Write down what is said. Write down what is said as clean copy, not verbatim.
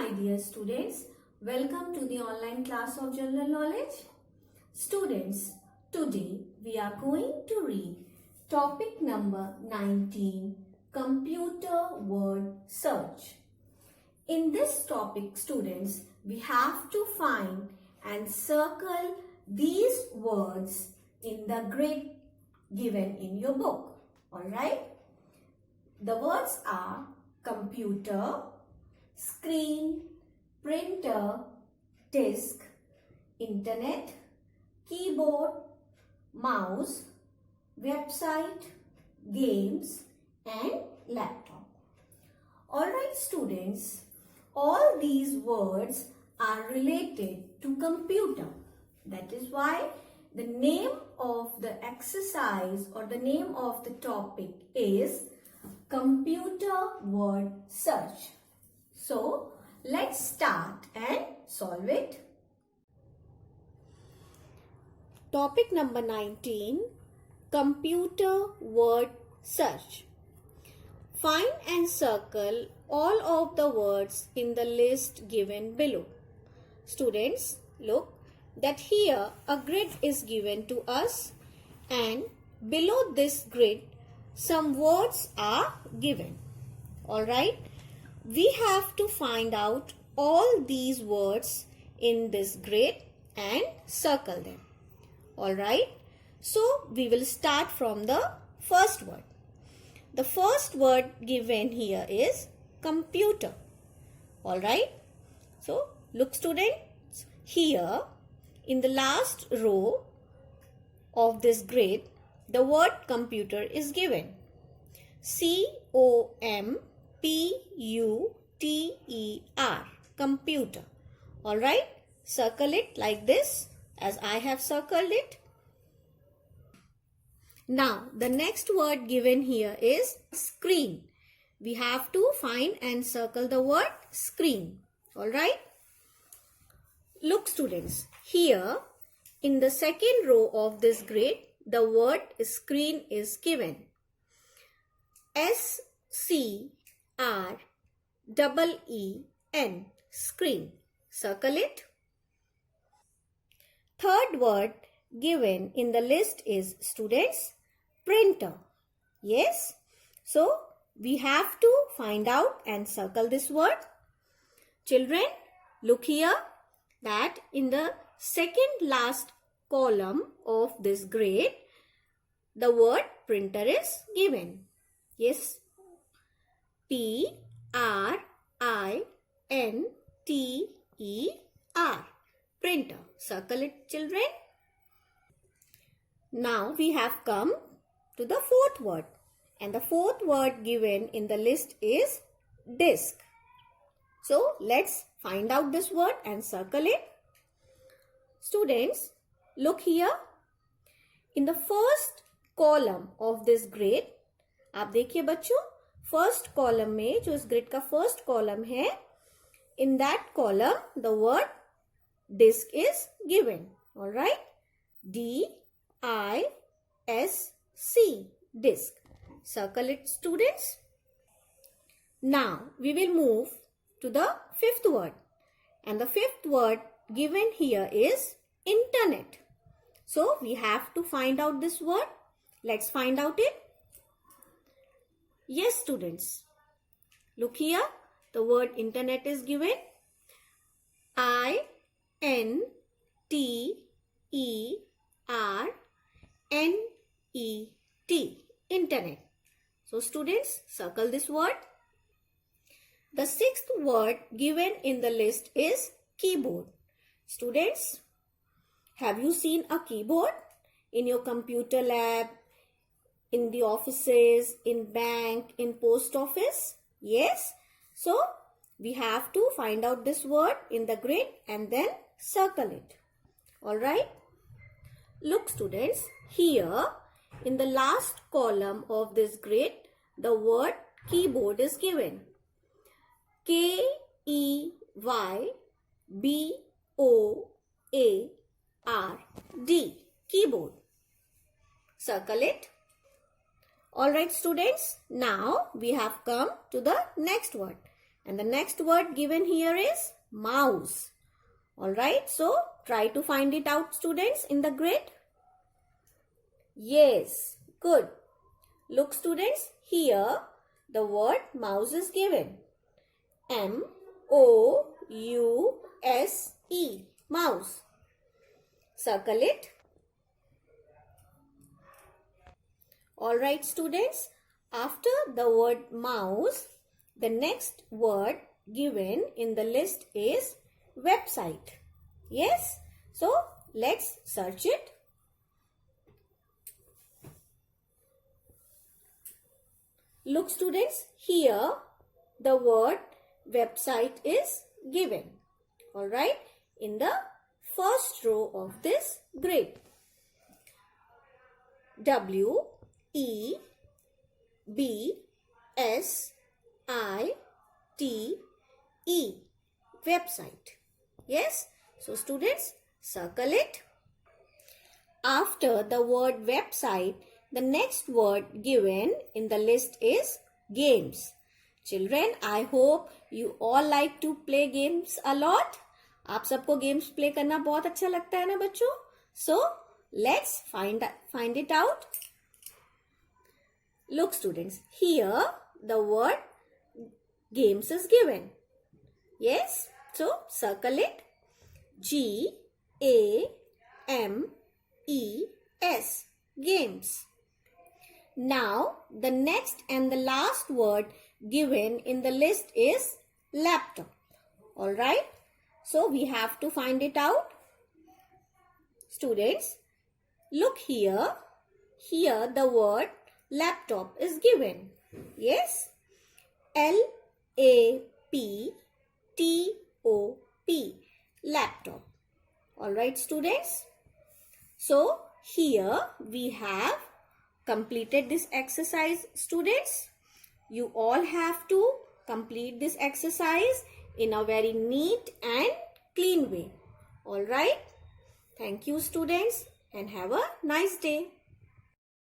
my dear students, welcome to the online class of General Knowledge. Students, today we are going to read topic number 19, Computer Word Search. In this topic, students, we have to find and circle these words in the grid given in your book. Alright? The words are computer, screen, printer, disk, internet, keyboard, mouse, website, games and laptop. Alright students, all these words are related to computer. That is why the name of the exercise or the name of the topic is Computer Word Search. So, let's start and solve it. Topic number 19, Computer Word Search. Find and circle all of the words in the list given below. Students, look that here a grid is given to us and below this grid some words are given. Alright, we have to find out all these words in this grid and circle them. Alright, so we will start from the first word. The first word given here is computer. Alright, so look students, here in the last row of this grid, the word computer is given. C-O-M-P-U-T-E-R, computer. Alright, circle it like this as I have circled it. Now, the next word given here is screen. We have to find and circle the word screen. Alright. Look students, here in the second row of this grid, the word screen is given. S-C-R-E-E-N, screen. Circle it. Third word given in the list is students, printer. Yes. So, we have to find out and circle this word. Children, look here that in the second last column of this grid, the word printer is given. Yes. P-R-I-N-T-E-R. Printer. Circle it, children. Now we have come to the fourth word. And the fourth word given in the list is disk. So let's find out this word and circle it. Students, look here. In the first column of this grid, आप देखिए बच्चों, first column में जो इस grid का first column है, in that column the word disk is given. Alright, D-I-S-C, disk. Circle it students. Now we will move to the fifth word. And the fifth word given here is internet. So we have to find out this word. Let's find out it. Yes students. Look here. The word internet is given. I-N-T-E-R-N-E-T. Internet. So students, circle this word. The sixth word given in the list is keyboard. Students, have you seen a keyboard in your computer lab, in the offices, in bank, in post office? Yes. So, we have to find out this word in the grid and then circle it. Alright. Look students, here in the last column of this grid, the word keyboard is given. K-E-Y-B-O-A-R-D, keyboard. Circle it. Alright students, now we have come to the next word. And the next word given here is mouse. Alright, so try to find it out, students, in the grid. Yes, good. Look, students, here the word mouse is given. M-O-U-S-E, mouse. Circle it. Alright, students, after the word mouse, the next word given in the list is website. Yes, so let's search it. Look, students, here the word website is given. Alright, in the first row of this grid. W-E-B-S-I-T-E, website. Yes, so students, circle it. After the word website, the next word given in the list is games. Children, I hope you all like to play games a lot. आप सबको games play करना बहुत अच्छा लगता है ना बच्चों? So, let's find it out. Look, students, here the word games is given. Yes, so circle it. G-A-M-E-S, games. Now, the next and the last word given in the list is laptop. Alright, so we have to find it out. Students, look here. Here the word laptop is given. Yes, L-A-P-T-O-P, laptop. Alright, students. So, here we have completed this exercise, students. You all have to complete this exercise in a very neat and clean way. Alright. Thank you, students, and have a nice day.